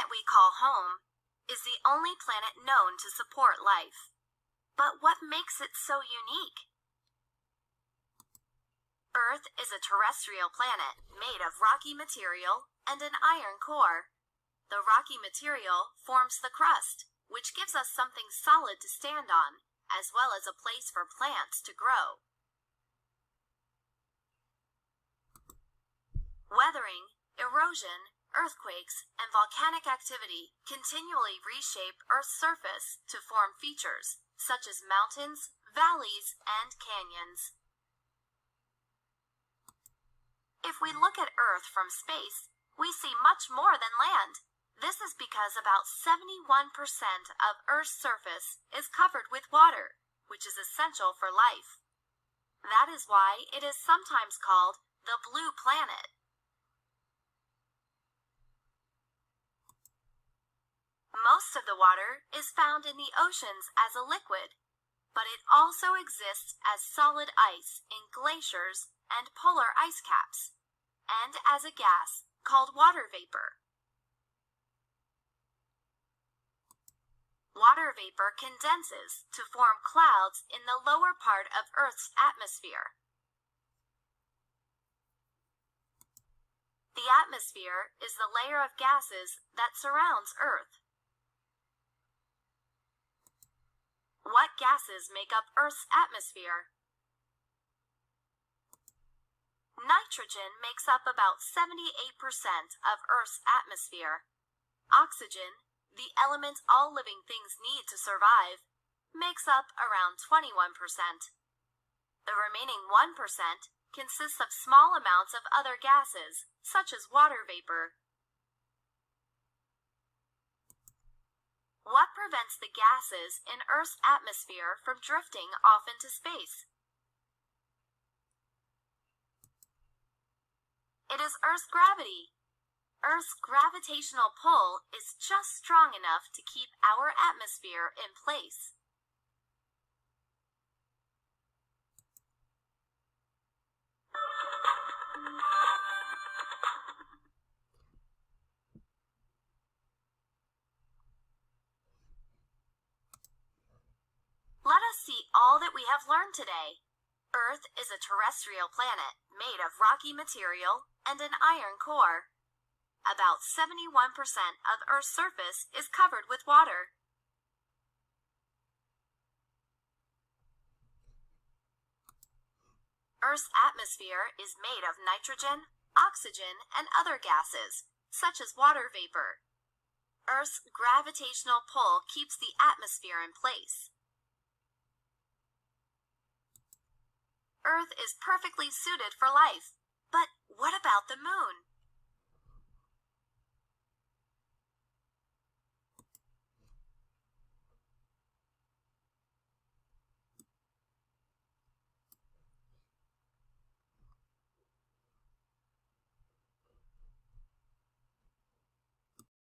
planet we call home is the only planet known to support life. But what makes it so unique? Earth is a terrestrial planet made of rocky material and an iron core. The rocky material forms the crust, which gives us something solid to stand on, as well as a place for plants to grow. Weathering, erosion, earthquakes, and volcanic activity continually reshape Earth's surface to form features such as mountains, valleys, and canyons. If we look at Earth from space, we see much more than land. This is because about 71% of Earth's surface is covered with water, which is essential for life. That is why it is sometimes called the blue planet. Most of the water is found in the oceans as a liquid, but it also exists as solid ice in glaciers and polar ice caps, and as a gas called water vapor. Water vapor condenses to form clouds in the lower part of Earth's atmosphere. The atmosphere is the layer of gases that surrounds Earth. What gases make up Earth's atmosphere? Nitrogen makes up about 78% of Earth's atmosphere. Oxygen, the element all living things need to survive, makes up around 21%. The remaining 1% consists of small amounts of other gases, such as water vapor. What prevents the gases in Earth's atmosphere from drifting off into space? It is Earth's gravity. Earth's gravitational pull is just strong enough to keep our atmosphere in place. Let us see all that we have learned today. Earth is a terrestrial planet made of rocky material and an iron core. About 71% of Earth's surface is covered with water. Earth's atmosphere is made of nitrogen, oxygen, and other gases, such as water vapor. Earth's gravitational pull keeps the atmosphere in place. Earth is perfectly suited for life. But what about the moon?